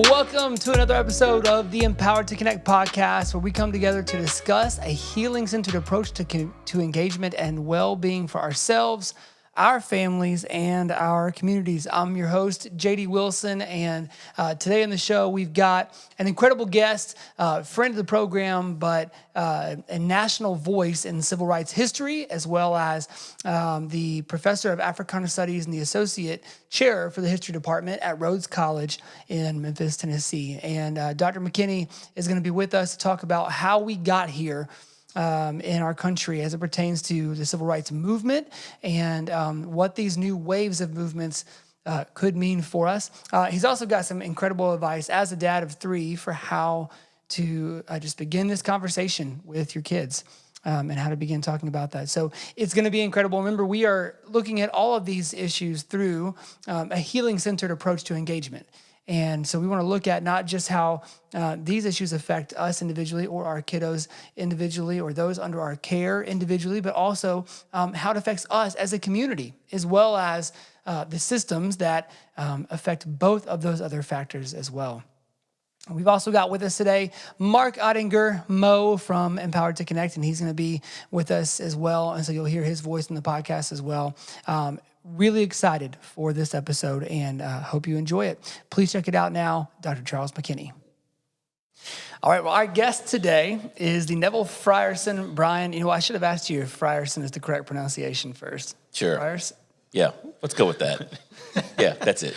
Welcome to another episode of the Empowered to Connect podcast, where we come together to discuss a healing-centered approach to engagement and well-being for ourselves, our families, and our communities. I'm your host, JD Wilson, and today on the show, we've got an incredible guest, friend of the program, but a national voice in civil rights history, as well as the professor of Africana Studies and the associate chair for the history department at Rhodes College in Memphis, Tennessee. And Dr. McKinney is going to be with us to talk about how we got here in our country as it pertains to the civil rights movement and what these new waves of movements could mean for us. He's also got some incredible advice as a dad of three for how to just begin this conversation with your kids and how to begin talking about that. So it's going to be incredible. Remember, we are looking at all of these issues through a healing-centered approach to engagement. And so we want to look at not just how these issues affect us individually or our kiddos individually or those under our care individually, but also how it affects us as a community, as well as the systems that affect both of those other factors as well. We've also got with us today Mark Ottinger, Mo from Empowered to Connect, and he's going to be with us as well. And so you'll hear his voice in the podcast as well. Really excited for this episode and hope you enjoy it. Please check it out now, Dr. Charles McKinney. All right, well, our guest today is the Neville Frierson Brian. You know, I should have asked you if Frierson is the correct pronunciation first. Sure. Frierson? Yeah, let's go with that. Yeah, that's it.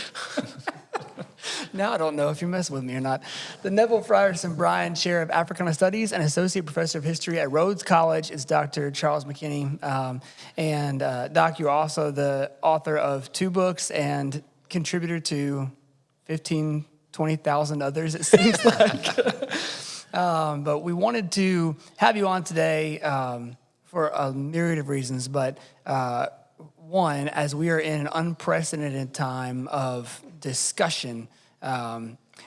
Now I don't know if you're messing with me or not. The Neville Frierson Brian Chair of Africana Studies and Associate Professor of History at Rhodes College is Dr. Charles McKinney. Doc, you're also the author of 2 books and contributor to 15, 20,000 others, it seems like. But we wanted to have you on today for a myriad of reasons. But one, as we are in an unprecedented time of discussion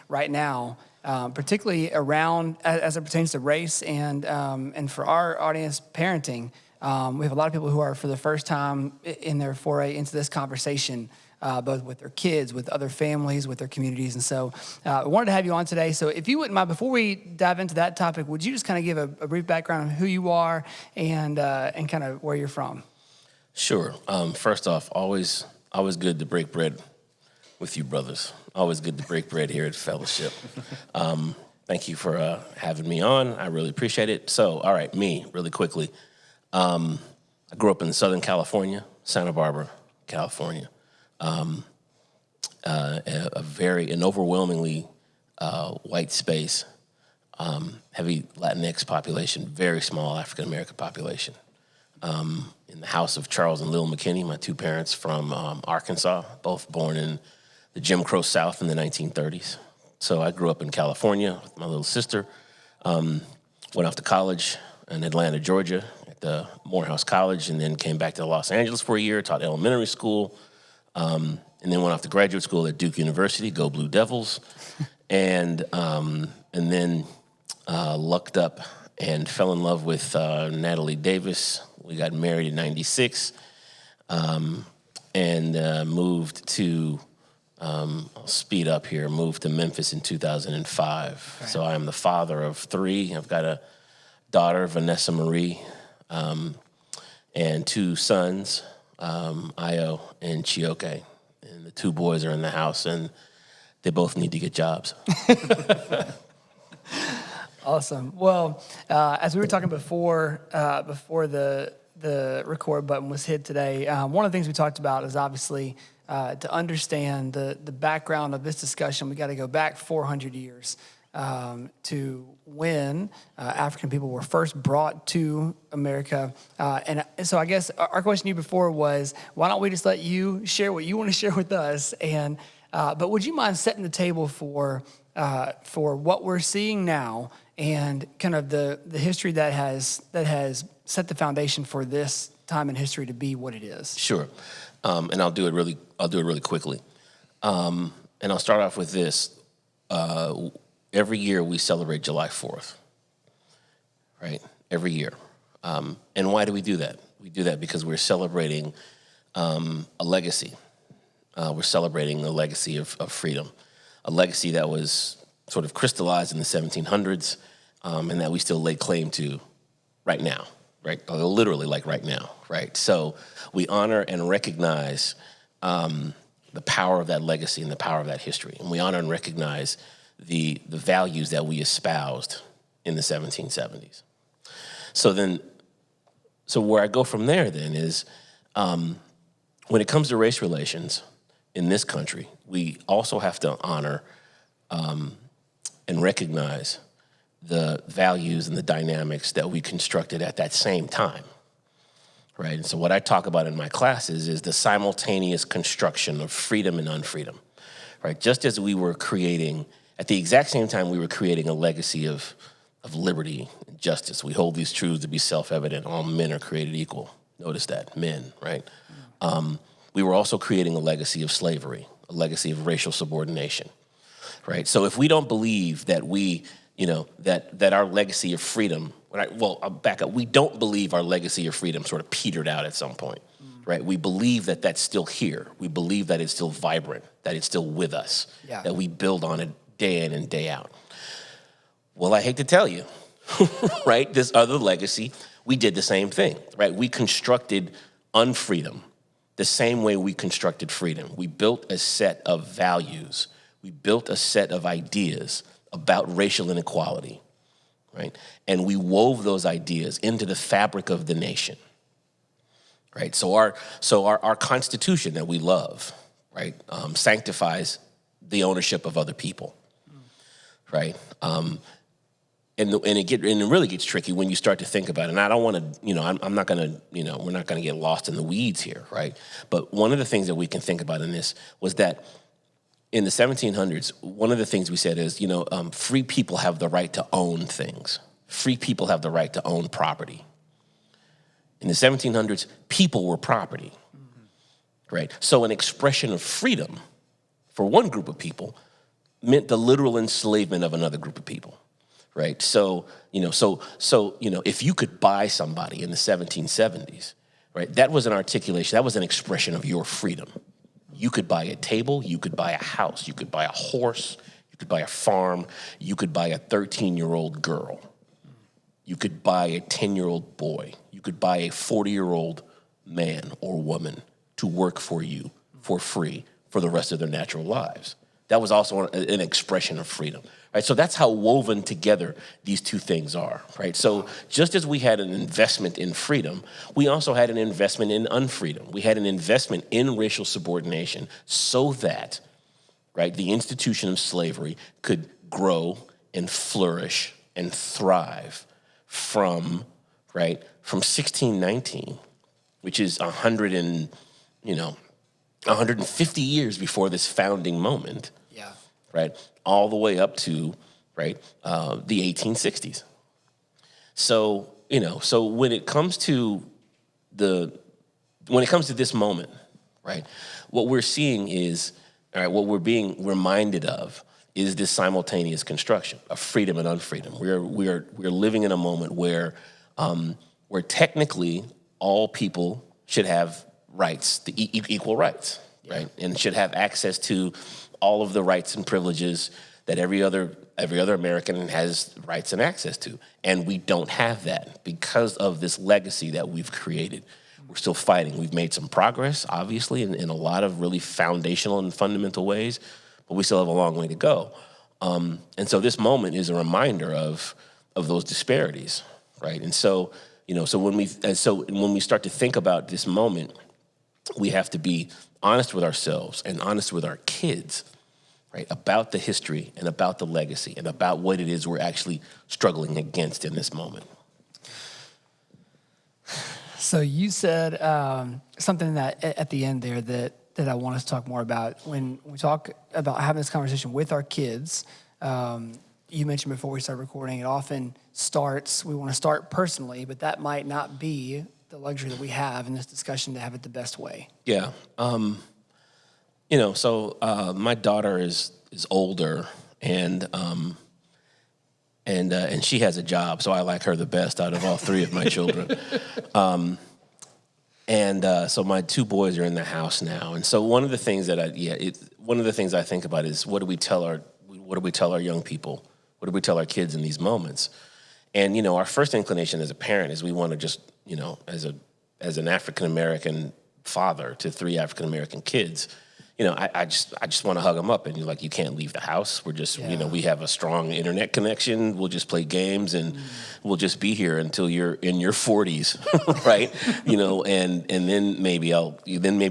right now, particularly around as it pertains to race and for our audience, parenting. We have a lot of people who are for the first time in their foray into this conversation, both with their kids, with other families, with their communities. And so I wanted to have you on today. So if you wouldn't mind, before we dive into that topic, would you just kind of give a brief background on who you are and kind of where you're from? Sure. First off, always good to break bread with you brothers. Always good to break bread here at Fellowship. Thank you for having me on. I really appreciate it. So, all right, me, really quickly. I grew up in Southern California, Santa Barbara, California. An overwhelmingly white space, heavy Latinx population, very small African-American population. In the house of Charles and Lil McKinney, my 2 parents from Arkansas, both born in the Jim Crow South in the 1930s. So I grew up in California with my little sister, went off to college in Atlanta, Georgia at the Morehouse College, and then came back to Los Angeles for a year, taught elementary school, and then went off to graduate school at Duke University, go Blue Devils, and then lucked up and fell in love with Natalie Davis. We got married in 96 and moved to, I'll speed up here, moved to Memphis in 2005. Right. So I am the father of 3. I've got a daughter, Vanessa Marie, and 2 sons, Io and Chioke. And the 2 boys are in the house, and they both need to get jobs. Awesome. Well, as we were talking before the record button was hit today, one of the things we talked about is obviously to understand the background of this discussion. We got to go back 400 years to when African people were first brought to America. And so I guess our question to you before was, why don't we just let you share what you want to share with us? And but would you mind setting the table for what we're seeing now and kind of the history that has set the foundation for this time in history to be what it is? Sure, and I'll do it really quickly, and I'll start off with this. Every year we celebrate July 4th, right? Every year, and why do we do that? We do that because we're celebrating a legacy. We're celebrating the legacy of freedom. a legacy that was sort of crystallized in the 1700s, and that we still lay claim to right now, right? Literally like right now, right? So we honor and recognize the power of that legacy and the power of that history. And we honor and recognize the values that we espoused in the 1770s. So where I go from there then is, when it comes to race relations in this country, we also have to honor and recognize the values and the dynamics that we constructed at that same time, right? And so what I talk about in my classes is the simultaneous construction of freedom and unfreedom, right? Just as we were creating, at the exact same time we were creating a legacy of liberty and justice. We hold these truths to be self-evident. All men are created equal. Notice that, men, right? We were also creating a legacy of slavery, a legacy of racial subordination, right? So if we don't believe that that our legacy of freedom, I'll back up. We don't believe our legacy of freedom sort of petered out at some point, right? We believe that that's still here. We believe that it's still vibrant, that it's still with us, that we build on it day in and day out. Well, I hate to tell you, right? This other legacy, we did the same thing, right? We constructed unfreedom the same way we constructed freedom. We built a set of values. We built a set of ideas about racial inequality, right? And we wove those ideas into the fabric of the nation, right? So our Constitution that we love, right, sanctifies the ownership of other people, right? And it really gets tricky when you start to think about it. And I don't want to, I'm not going to, we're not going to get lost in the weeds here, right? But one of the things that we can think about in this was that in the 1700s, one of the things we said is, free people have the right to own things. Free people have the right to own property. In the 1700s, people were property, right? So an expression of freedom for one group of people meant the literal enslavement of another group of people. Right, so if you could buy somebody in the 1770s, right, that was an articulation, that was an expression of your freedom. You could buy a table, you could buy a house, you could buy a horse, you could buy a farm, you could buy a 13-year-old girl, you could buy a 10-year-old boy, you could buy a 40-year-old man or woman to work for you for free for the rest of their natural lives. That was also an expression of freedom. Right, so that's how woven together these two things are, right? So just as we had an investment in freedom, we also had an investment in unfreedom. We had an investment in racial subordination so that, right, the institution of slavery could grow and flourish and thrive from 1619, which is 150 years before this founding moment, right, all the way up to, right, the 1860s. So, so when it comes to this moment, right, what we're seeing is, all right, what we're being reminded of is this simultaneous construction of freedom and unfreedom. We're living in a moment where technically all people should have rights, equal rights, right, and should have access to all of the rights and privileges that every other American has rights and access to. And we don't have that because of this legacy that we've created. We're still fighting. We've made some progress, obviously, in a lot of really foundational and fundamental ways, but we still have a long way to go. And so this moment is a reminder of those disparities, right? And so, so when we start to think about this moment, we have to be honest with ourselves and honest with our kids, right, about the history and about the legacy and about what it is we're actually struggling against in this moment. So you said something that at the end there that I want us to talk more about. When we talk about having this conversation with our kids, you mentioned before we started recording, it often we want to start personally, but that might not be the luxury that we have in this discussion to have it the best way. Yeah. My daughter is older and she has a job, so I like her the best out of all three of my children. So my two boys are in the house now, and so one of the things that one of the things I think about is what do we tell our young people? What do we tell our kids in these moments? And, our first inclination as a parent is we want to just, as an African-American father to 3 African-American kids, I just want to hug them up and you're like, you can't leave the house. We're just, we have a strong internet connection. We'll just play games and we'll just be here until you're in your 40s, right? And then maybe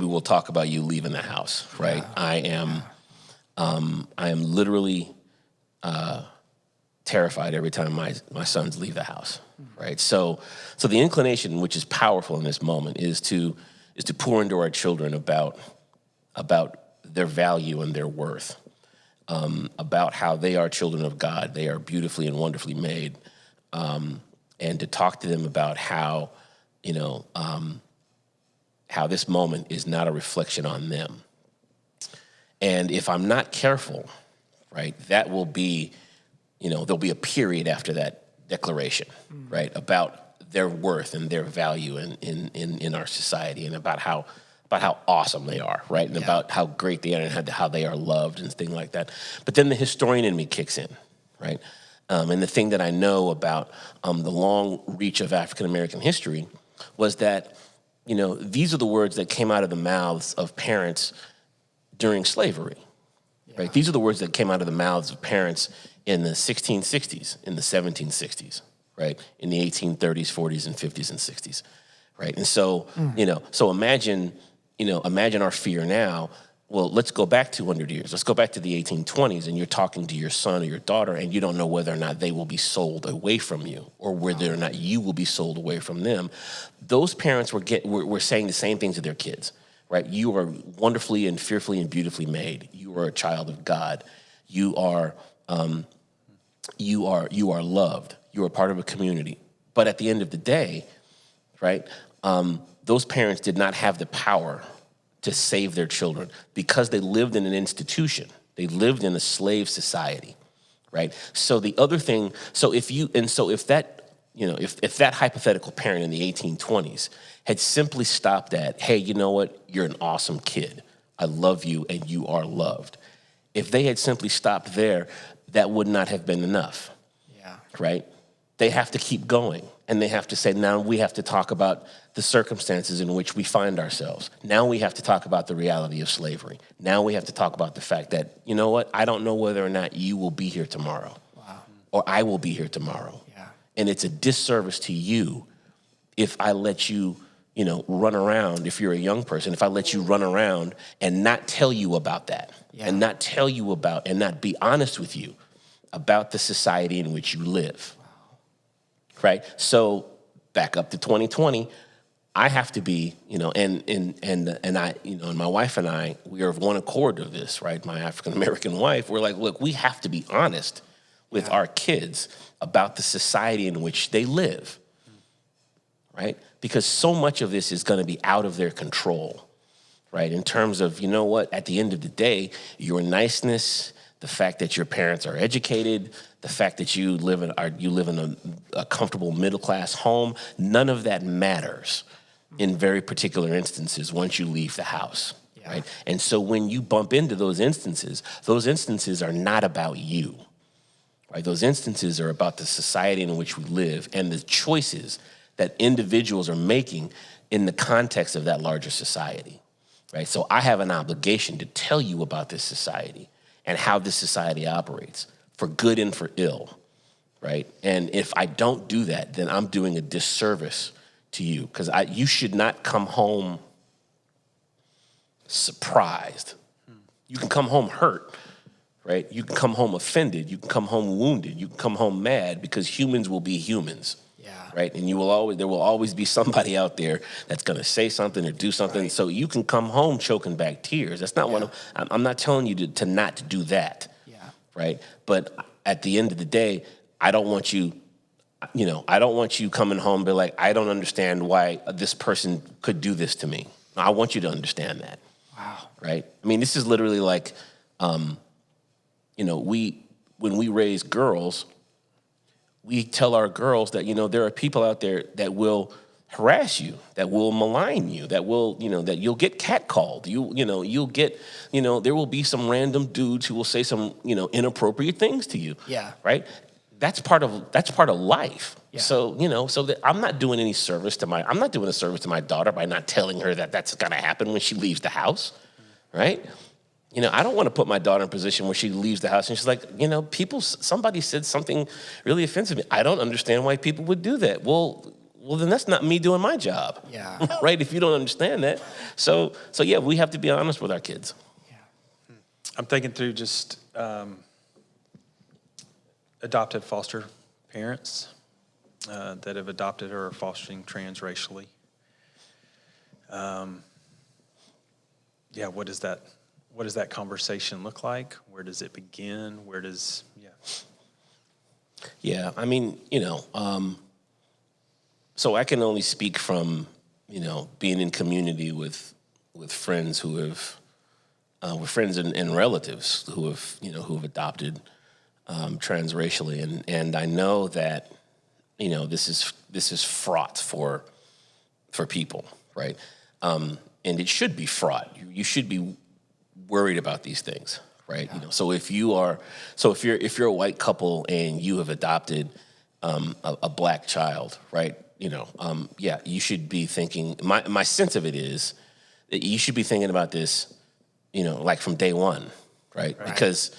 we'll talk about you leaving the house, right? Yeah. I am literally terrified every time my sons leave the house, right? So the inclination, which is powerful in this moment, is to pour into our children about their value and their worth, about how they are children of God, they are beautifully and wonderfully made, and to talk to them about how this moment is not a reflection on them. And if I'm not careful, right, that will be, there'll be a period after that declaration, right, about their worth and their value in our society, and about how awesome they are, right, and about how great they are and how they are loved and things like that. But then the historian in me kicks in, right, and the thing that I know about the long reach of African American history was that these are the words that came out of the mouths of parents during slavery, right? These are the words that came out of the mouths of parents in the 1660s, in the 1760s, right? In the 1830s, 40s, and 50s and 60s, right? And so, so imagine our fear now. Well, let's go back 200 years. Let's go back to the 1820s, and you're talking to your son or your daughter, and you don't know whether or not they will be sold away from you, or whether or not you will be sold away from them. Those parents were saying the same things to their kids, right? You are wonderfully and fearfully and beautifully made. You are a child of God. You are loved. You are part of a community. But at the end of the day, right, those parents did not have the power to save their children because they lived in an institution. They lived in a slave society, right? So the other thing, if that hypothetical parent in the 1820s had simply stopped at, hey, you know what? You're an awesome kid. I love you and you are loved. If they had simply stopped there, that would not have been enough, right? They have to keep going, and they have to say, now we have to talk about the circumstances in which we find ourselves. Now we have to talk about the reality of slavery. Now we have to talk about the fact that, you know what, I don't know whether or not you will be here tomorrow, or I will be here tomorrow. And it's a disservice to you if I let you, run around, if you're a young person, if I let you run around and not tell you about that, and not tell you about, and not be honest with you about the society in which you live. Right? So back up to 2020, I have to be, and my wife and I, we are of one accord of this, right? My African-American wife, we're like, look, we have to be honest with our kids about the society in which they live, right? Because so much of this is going to be out of their control, right? In terms of, at the end of the day, your niceness, the fact that your parents are educated, the fact that you live in a comfortable middle-class home, none of that matters in very particular instances once you leave the house, right? And so when you bump into those instances are not about you, right? Those instances are about the society in which we live and the choices that individuals are making in the context of that larger society, right? So I have an obligation to tell you about this society and how this society operates, for good and for ill, right? And if I don't do that, then I'm doing a disservice to you, because you should not come home surprised. You can come home hurt, right? You can come home offended. You can come home wounded. You can come home mad, because humans will be humans, right? And there will always be somebody out there that's going to say something or do something. Right. So you can come home choking back tears. That's not I'm not telling you to not do that, right? But at the end of the day, I don't want you coming home and be like, I don't understand why this person could do this to me. I want you to understand that. Wow. Right? I mean, this is literally like, when we raise girls, we tell our girls that, there are people out there that will harass you, that will malign you, that will, that you'll get catcalled. You'll get, there will be some random dudes who will say some, inappropriate things to you. Yeah. Right. That's part of life. Yeah. So, so that I'm not doing a service to my daughter by not telling her that that's going to happen when she leaves the house. Right. I don't want to put my daughter in a position where she leaves the house and she's like, somebody said something really offensive to me. I don't understand why people would do that. Well, then that's not me doing my job. Yeah. Right? If you don't understand that. So yeah, we have to be honest with our kids. Yeah. I'm thinking through just adopted foster parents that have adopted or are fostering transracially. What does that conversation look like? Where does it begin? Yeah, I mean, so I can only speak from, being in community with friends who have, with friends and relatives who have, who have adopted transracially, and I know that, this is fraught for people, right? And it should be fraught. You should be worried about these things, right? Yeah. So if you're a white couple and you have adopted a black child, right? You should be thinking. My sense of it is that you should be thinking about this, like from day one, right? Because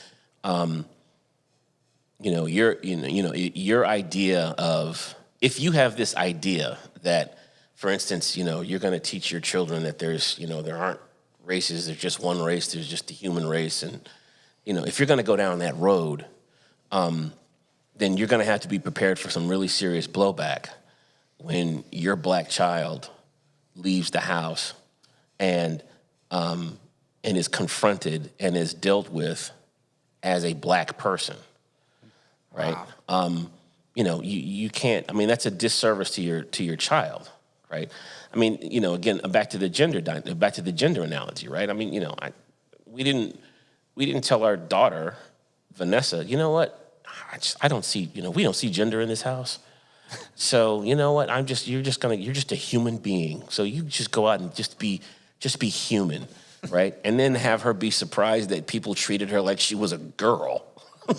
your idea of, if you have this idea that, for instance, you're going to teach your children that there's, there aren't races, there's just one race, there's just the human race, and if you're going to go down that road, then you're going to have to be prepared for some really serious blowback when your black child leaves the house and is confronted and is dealt with as a black person, right? Wow. You can't. I mean, that's a disservice to your child, right? I mean, again, back to the gender analogy, right? I mean, we didn't tell our daughter, Vanessa, you know what? I don't see, we don't see gender in this house. So you know what? You're just a human being. So you just go out and just be human, right? And then have her be surprised that people treated her like she was a girl.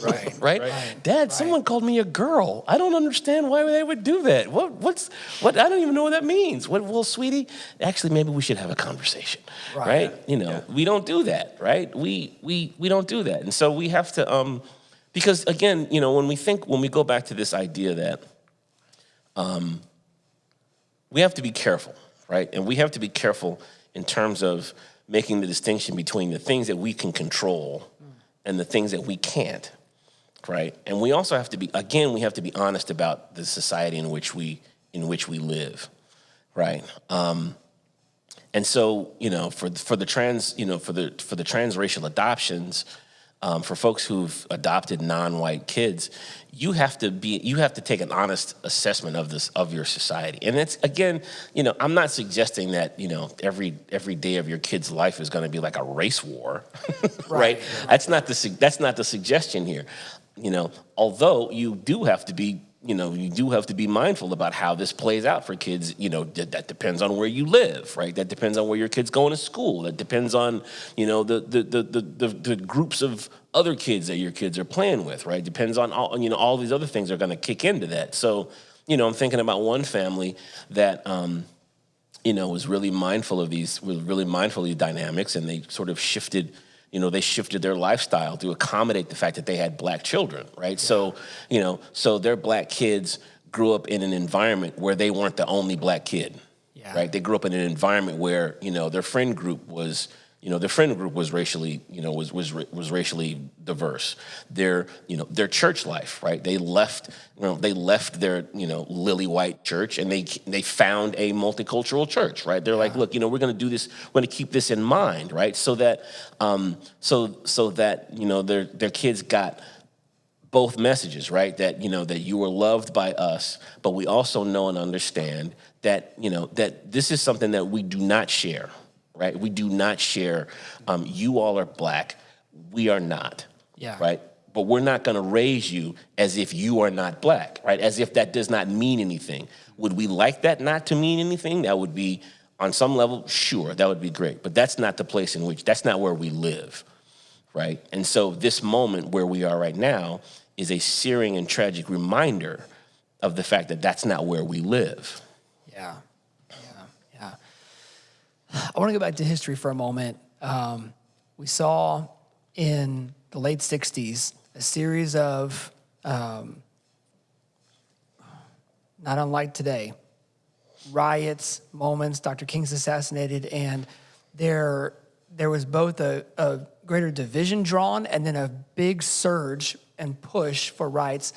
Right. Right? Dad, someone called me a girl. I don't understand why they would do that. What? I don't even know what that means. Well, sweetie, actually, maybe we should have a conversation, right? We don't do that, right? We don't do that, and so we have to, because again, when we go back to this idea that, we have to be careful, right? And we have to be careful in terms of making the distinction between the things that we can control and the things that we can't, right? And we also have to be honest about the society in which we live, right? And so, for the transracial adoptions, for folks who've adopted non-white kids, you have to take an honest assessment of your society. And it's, again, I'm not suggesting that, every day of your kid's life is going to be like a race war, right? That's not the suggestion here. Although you do have to be mindful about how this plays out for kids. That depends on where you live, right? That depends on where your kid's going to school. That depends on, the groups of other kids that your kids are playing with, right? Depends on all these other things are going to kick into that. So, I'm thinking about one family that, was really mindful of these dynamics, and they sort of shifted their lifestyle to accommodate the fact that they had black children, right? Yeah. So their black kids grew up in an environment where they weren't the only black kid, right? They grew up in an environment where, their friend group was racially, was racially diverse. Their church life, right? They left their, lily white church, and they found a multicultural church, right? They're like, look, we're going to do this. We're going to keep this in mind, right? So that, their kids got both messages, right? That, that you were loved by us, but we also know and understand that, that this is something that we do not share. Right? We do not share. You all are black. We are not. Yeah. Right? but we're not going to raise you as if you are not black, right? As if that does not mean anything. Would we like that not to mean anything? That would be, on some level, sure, that would be great. But that's not the place in which, that's not where we live, right? And so this moment where we are right now is a searing and tragic reminder of the fact that that's not where we live. Yeah. I want to go back to history for a moment. We saw in the late 60s a series of, not unlike today, riots, moments, Dr. King's assassinated, and there was both a greater division drawn and then a big surge and push for rights.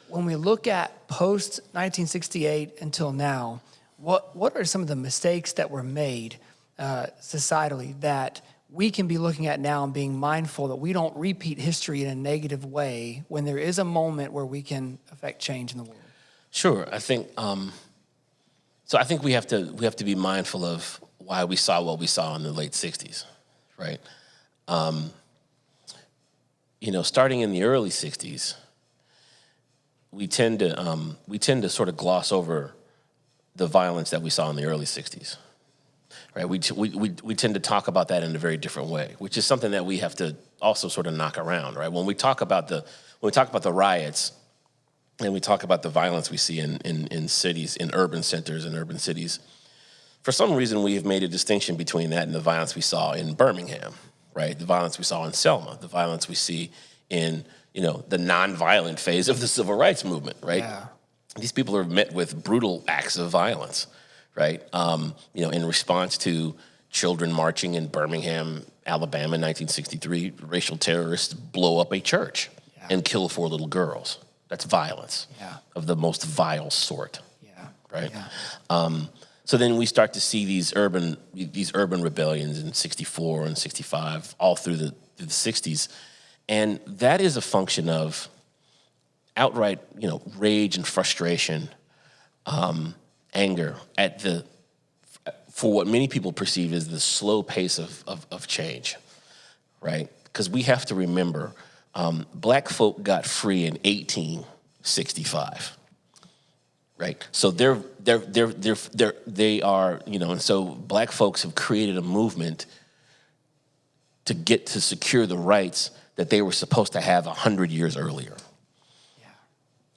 When we look at post-1968 until now, what are some of the mistakes that were made societally that we can be looking at now and being mindful that we don't repeat history in a negative way when there is a moment where we can affect change in the world? Sure, I think so. I think we have to be mindful of why we saw what we saw in the late '60s, right? Starting in the early '60s, we tend to sort of gloss over the violence that we saw in the early '60s. Right, we tend to talk about that in a very different way, which is something that we have to also sort of knock around, right? When we talk about the riots, and we talk about the violence we see in cities, in urban centers and urban cities, for some reason we have made a distinction between that and the violence we saw in Birmingham, right? The violence we saw in Selma, the violence we see in the nonviolent phase of the civil rights movement, right? Yeah. These people are met with brutal acts of violence. Right, in response to children marching in Birmingham, Alabama in 1963, racial terrorists blow up a church and kill 4 little girls. That's violence of the most vile sort. Right. So then we start to see these urban rebellions in '64 and '65, all through the '60s, and that is a function of outright rage and frustration. Anger for what many people perceive as the slow pace of change, right? Because we have to remember, black folk got free in 1865, right? So they are, and so black folks have created a movement to secure the rights that they were supposed to have 100 years earlier.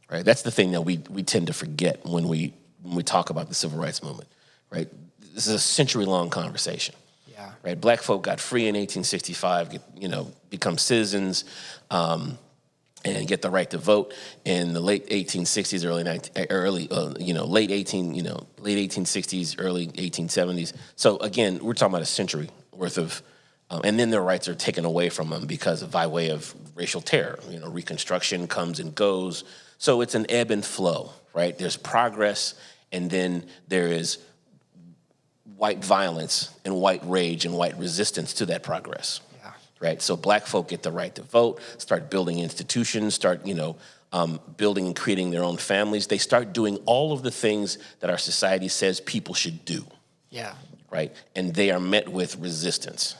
Right? That's the thing that we tend to forget when we talk about the civil rights movement, right? This is a century-long conversation, right? Black folk got free in 1865, become citizens, and get the right to vote in the late 1860s, late 1860s, early 1870s. So again, we're talking about a century worth of, and then their rights are taken away from them by way of racial terror. Reconstruction comes and goes. So it's an ebb and flow, right? There's progress, and then there is white violence and white rage and white resistance to that progress, right? So black folk get the right to vote, start building institutions, start, building and creating their own families. They start doing all of the things that our society says people should do, right? And they are met with resistance,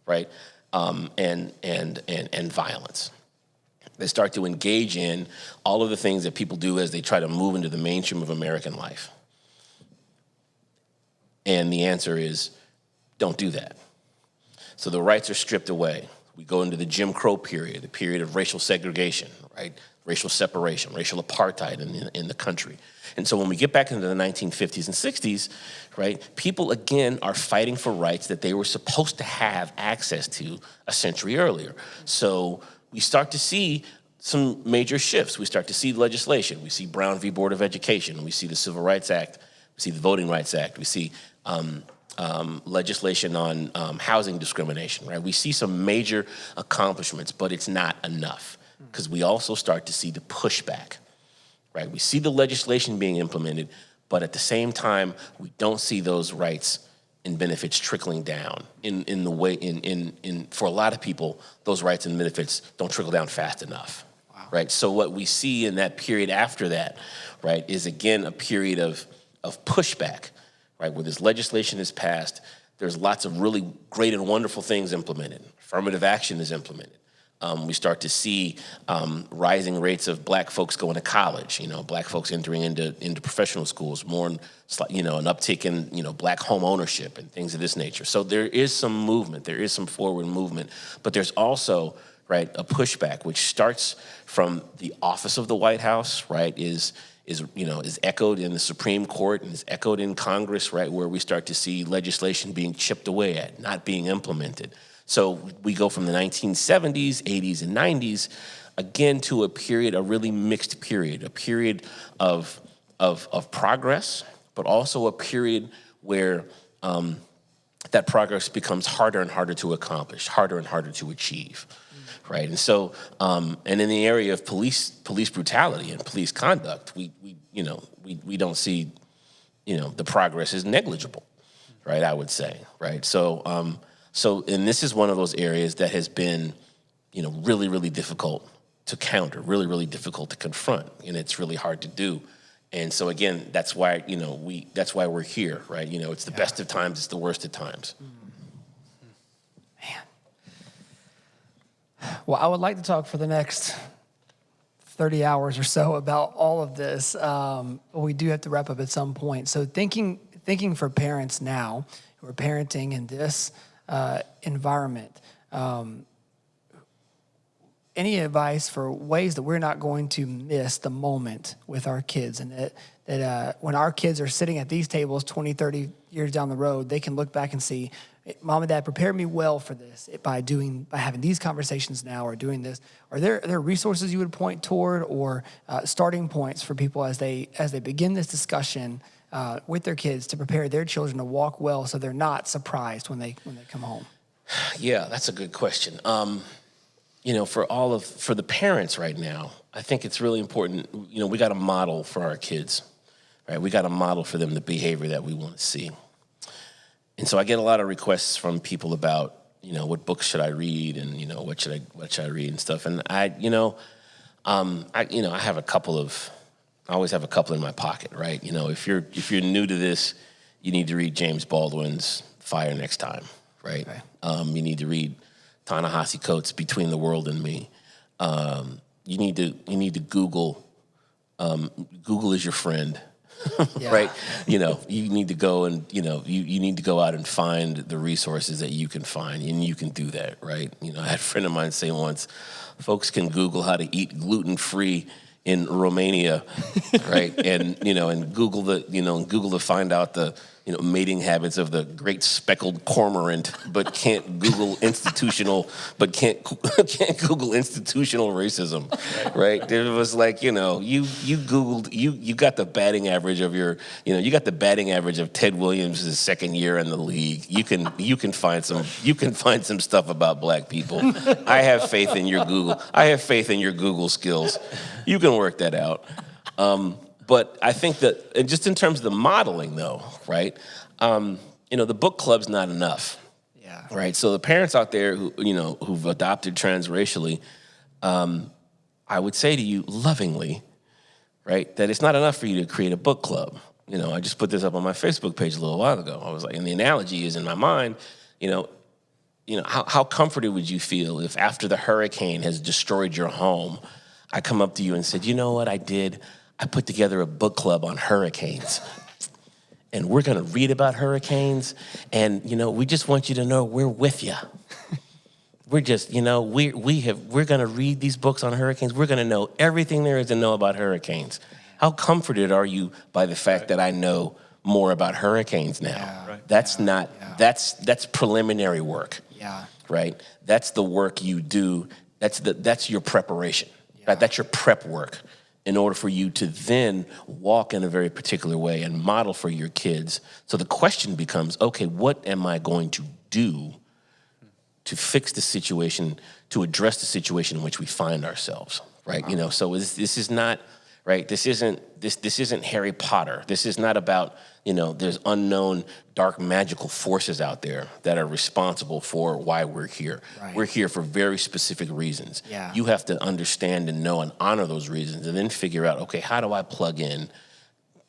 right? And violence. They start to engage in all of the things that people do as they try to move into the mainstream of American life. And the answer is, don't do that. So the rights are stripped away. We go into the Jim Crow period, the period of racial segregation, right? Racial separation, racial apartheid in the country. And so when we get back into the 1950s and 60s, right, people again are fighting for rights that they were supposed to have access to a century earlier. So we start to see some major shifts. We start to see legislation. We see Brown v. Board of Education. We see the Civil Rights Act. We see the Voting Rights Act. We see legislation on housing discrimination, right? We see some major accomplishments, but it's not enough because we also start to see the pushback, right? We see the legislation being implemented, but at the same time, we don't see those rights and benefits trickling down in the way for a lot of people, those rights and benefits don't trickle down fast enough, right? So what we see in that period after that, right, is again a period of pushback, right, where this legislation is passed. There's lots of really great and wonderful things implemented. Affirmative action is implemented. We start to see rising rates of black folks going to college, black folks entering into professional schools, more, an uptick in, black home ownership and things of this nature. So there is some movement, there is some forward movement, but there's also, right, a pushback, which starts from the office of the White House, right, is echoed in the Supreme Court and is echoed in Congress, right, where we start to see legislation being chipped away at, not being implemented. So we go from the 1970s, 80s, and 90s, again, to a really mixed period, a period of progress, but also a period where that progress becomes harder and harder to accomplish, harder and harder to achieve, right? And so, and in the area of police brutality and police conduct, we don't see, the progress is negligible, right? I would say, right? So, and this is one of those areas that has been, really, really difficult to counter, really, really difficult to confront, and it's really hard to do. And so again, that's why, that's why we're here, right? It's the best of times, it's the worst of times. Man. Well, I would like to talk for the next 30 hours or so about all of this. But we do have to wrap up at some point. So thinking for parents now who are parenting in this environment, any advice for ways that we're not going to miss the moment with our kids, and that when our kids are sitting at these tables 20, 30 years down the road, they can look back and see, Mom and Dad prepared me well for this by having these conversations now or doing this. Are there resources you would point toward, or starting points for people as they begin this discussion with their kids to prepare their children to walk well so they're not surprised when they come home? Yeah, that's a good question. For the parents right now, I think it's really important, we got to model for our kids, right? We got to model for them the behavior that we want to see. And so I get a lot of requests from people about, what books should I read, and, what should I read and stuff. And I have I always have a couple in my pocket, right? If you're new to this, you need to read James Baldwin's Fire Next Time, right? Okay. You need to read Ta-Nehisi Coates' Between the World and Me. You need to Google. Google is your friend, right? You need to go and you need to go out and find the resources that you can find, and you can do that, right? I had a friend of mine say once, folks can Google how to eat gluten-free in Romania, right? And Google to find out the mating habits of the great speckled cormorant, but can't Google institutional racism, right? There was like, you Googled, you got the batting average of Ted Williams' second year in the league. You can find some stuff about black people. I have faith in your Google skills. You can work that out. But I think that just in terms of the modeling, though, right? The book club's not enough, right? So the parents out there who've adopted transracially, I would say to you lovingly, right, that it's not enough for you to create a book club. I just put this up on my Facebook page a little while ago. I was like, and the analogy is in my mind, how comforted would you feel if after the hurricane has destroyed your home, I come up to you and said, you know what I did? I put together a book club on hurricanes, and we're going to read about hurricanes, and, we just want you to know we're with you. We're just, we're going to read these books on hurricanes. We're going to know everything there is to know about hurricanes. How comforted are you by the fact that I know more about hurricanes now? Yeah. Right. That's preliminary work. Yeah. Right? That's the work you do. That's your preparation. Yeah. Right? That's your prep work, in order for you to then walk in a very particular way and model for your kids. So the question becomes, okay, what am I going to do to fix the situation, to address the situation in which we find ourselves, right? So this is not, right? This isn't Harry Potter. This is not about, there's unknown dark magical forces out there that are responsible for why we're here. Right. We're here for very specific reasons. Yeah. You have to understand and know and honor those reasons, and then figure out, okay, how do I plug in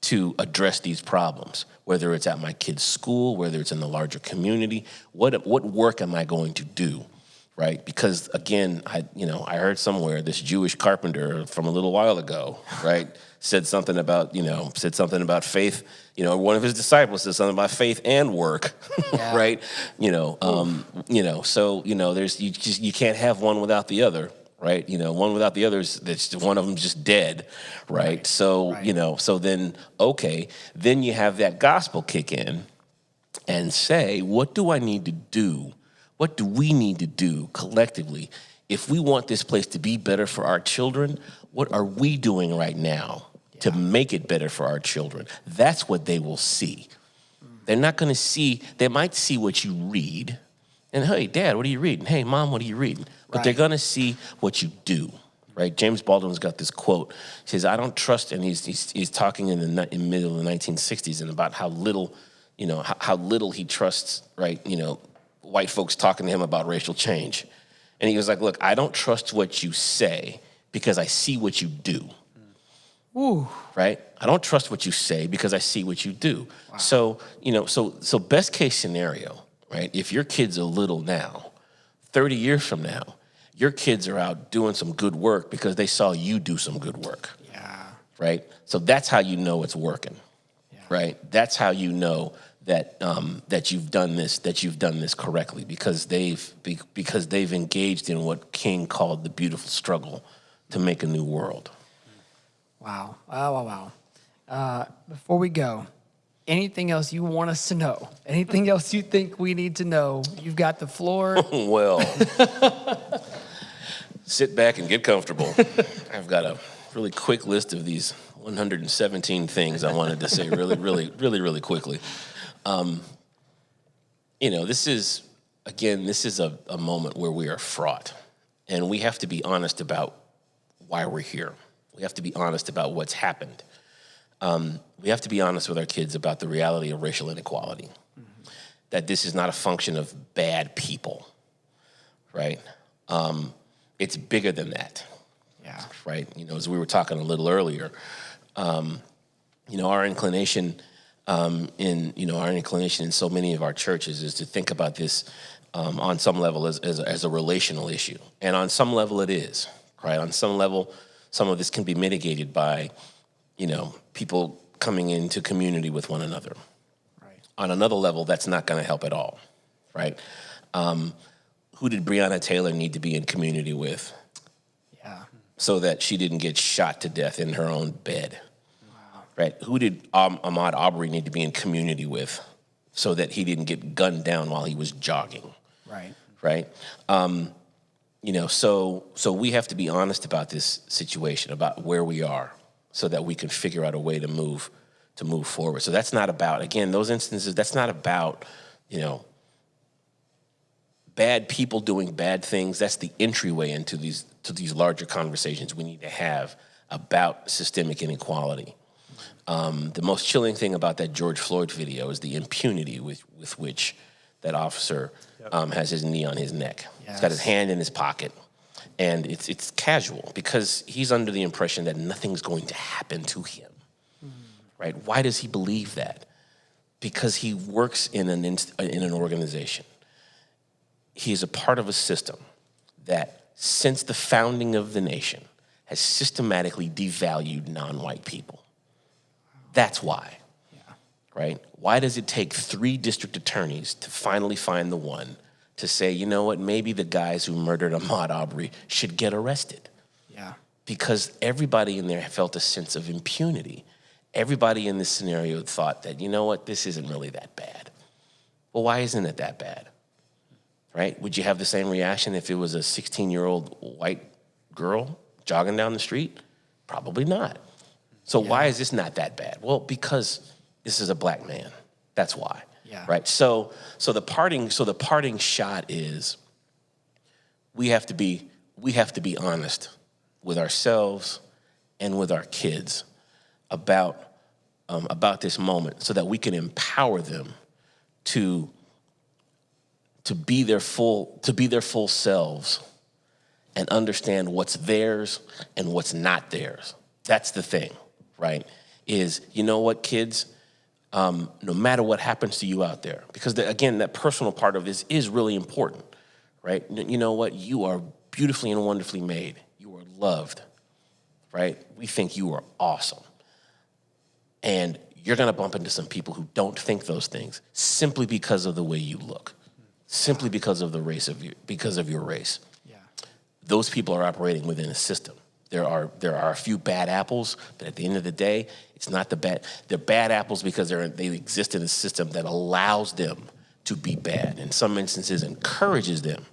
to address these problems? Whether it's at my kid's school, whether it's in the larger community, what work am I going to do, right? Because again, I heard somewhere this Jewish carpenter from a little while ago, right, said something about faith. One of his disciples said something about faith and work, Yeah. right? So there's you can't have one without the other, right? One without the other that's one of them just dead, right? So Right. so then then you have that gospel kick in and say, what do I need to do? What do we need to do collectively if we want this place to be better for our children? What are we doing right now to make it better for our children? That's what they will see. They're not going to see, they might see what you read. And hey, Dad, what are you reading? Hey, Mom, what are you reading? But they're Right. going to see what you do, right? James Baldwin's got this quote. He says, I don't trust, and he's talking in the middle of the 1960s and about how little, how little he trusts, right? White folks talking to him about racial change. And he was like, look, I don't trust what you say because I see what you do. Ooh. Right? I don't trust what you say because I see what you do. Wow. So best case scenario, right? If your kids are little now, 30 years from now, your kids are out doing some good work because they saw you do some good work. Yeah. Right? So that's how you know it's working. Yeah. Right? That's how you know that that you've done this correctly because they've engaged in what King called the beautiful struggle to make a new world. Wow. Wow. Before we go, anything else you want us to know? Anything else you think we need to know? You've got the floor. Well, sit back and get comfortable. I've got a really quick list of these 117 things I wanted to say really quickly. This is a moment where we are fraught, and we have to be honest about why we're here. We have to be honest about what's happened. We have to be honest with our kids about the reality of racial inequality, that this is not a function of bad people, right? It's bigger than that. Yeah. Right? As we were talking a little earlier, our inclination in so many of our churches is to think about this on some level as a relational issue. And on some level it is, right? On some level, some of this can be mitigated by, people coming into community with one another. Right. On another level, that's not going to help at all, right? Who did Breonna Taylor need to be in community with? Yeah. So that she didn't get shot to death in her own bed. Wow. Right? Who did Ahmaud Arbery need to be in community with so that he didn't get gunned down while he was jogging? Right. Right? So we have to be honest about this situation, about where we are, so that we can figure out a way to move forward. So that's not about, again, those instances, that's not about, bad people doing bad things. That's the entryway into these larger conversations we need to have about systemic inequality. The most chilling thing about that George Floyd video is the impunity with which that officer has his knee on his neck. Yes. He's got his hand in his pocket. And it's casual because he's under the impression that nothing's going to happen to him, right? Why does he believe that? Because he works in an organization. He is a part of a system that, since the founding of the nation, has systematically devalued non-white people. That's why, right? Why does it take 3 district attorneys to finally find the one to say, you know what, maybe the guys who murdered Ahmaud Arbery should get arrested? Yeah. Because everybody in there felt a sense of impunity. Everybody in this scenario thought that, you know what, this isn't really that bad. Well, why isn't it that bad? Right? Would you have the same reaction if it was a 16-year-old white girl jogging down the street? Probably not. So why is this not that bad? Well, because this is a black man. That's why. Yeah. Right. So the parting shot is we have to be honest with ourselves and with our kids about this moment, so that we can empower them to be their full selves and understand what's theirs and what's not theirs. That's the thing, right? Is, you know what, kids? No matter what happens to you out there, because again, that personal part of this is really important, right? You know what? You are beautifully and wonderfully made. You are loved, right? We think you are awesome. And you're going to bump into some people who don't think those things simply because of the way you look, simply because of because of your race. Yeah. Those people are operating within a system. There are a few bad apples, but at the end of the day, it's not they're bad apples because they exist in a system that allows them to be bad. In some instances, encourages them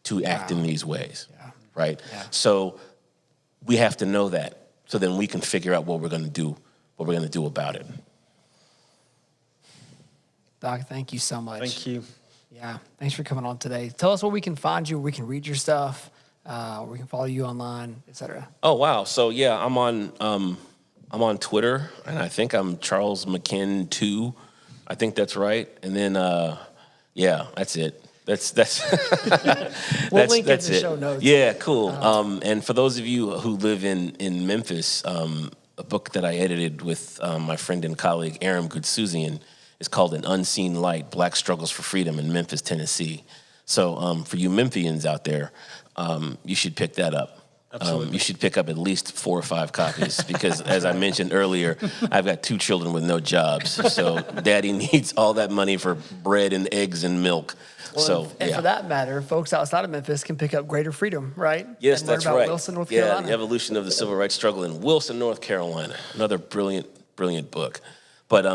to act in these ways, right? Yeah. So we have to know that, so then we can figure out what we're going to do about it. Doc, thank you so much. Thank you. Yeah, thanks for coming on today. Tell us where we can find you, where we can read your stuff, where we can follow you online, etc. Oh wow! So yeah, I'm on Twitter, and I think I'm Charles McKinn 2. I think that's right. And then yeah, that's it. That's we'll link that's in the show notes. Yeah, cool. And for those of you who live in Memphis, a book that I edited with my friend and colleague Aram Goodsouzian is called An Unseen Light, Black Struggles for Freedom in Memphis, Tennessee. So for you Memphians out there, you should pick that up. You should pick up at least 4 or 5 copies because, as I mentioned earlier, I've got 2 children with no jobs. So daddy needs all that money for bread and eggs and milk. Well, and for that matter, folks outside of Memphis can pick up Greater Freedom, right? Yes, that's right. Wilson, North Carolina. The evolution of the civil rights struggle in Wilson, North Carolina. Another brilliant book. But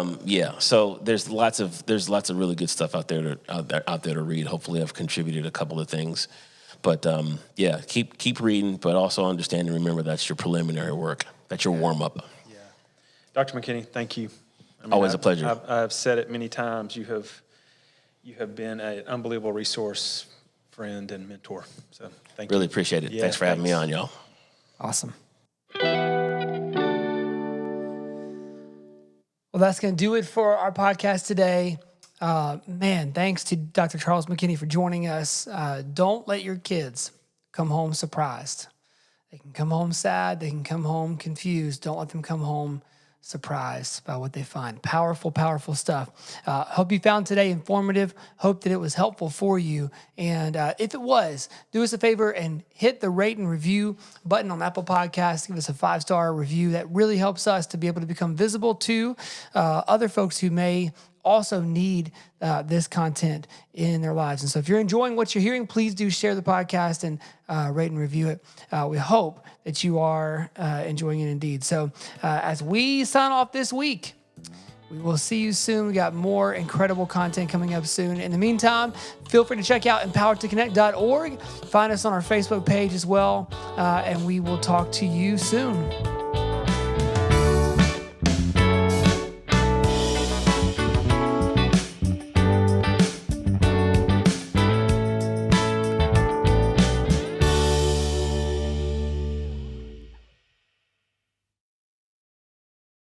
so there's lots of really good stuff out there to read. Hopefully, I've contributed a couple of things. But keep reading, but also understand and remember that's your preliminary work. That's your warm up. Yeah, Dr. McKinney, thank you. Always a pleasure. I've said it many times. You have been an unbelievable resource, friend, and mentor. So thank you. Really appreciate it. Yeah, thanks for having me on, y'all. Awesome. Well, that's going to do it for our podcast today. Thanks to Dr. Charles McKinney for joining us. Don't let your kids come home surprised. They can come home sad. They can come home confused. Don't let them come home surprised by what they find. Powerful, powerful stuff. Hope you found today informative. Hope that it was helpful for you. And if it was, do us a favor and hit the rate and review button on Apple Podcasts. Give us a 5-star review. That really helps us to be able to become visible to other folks who may also need this content in their lives. And so if you're enjoying what you're hearing, please do share the podcast and rate and review it. We hope that you are enjoying it indeed. So as we sign off this week, we will see you soon. We got more incredible content coming up soon. In the meantime, feel free to check out empoweredtoconnect.org. Find us on our Facebook page as well. And we will talk to you soon.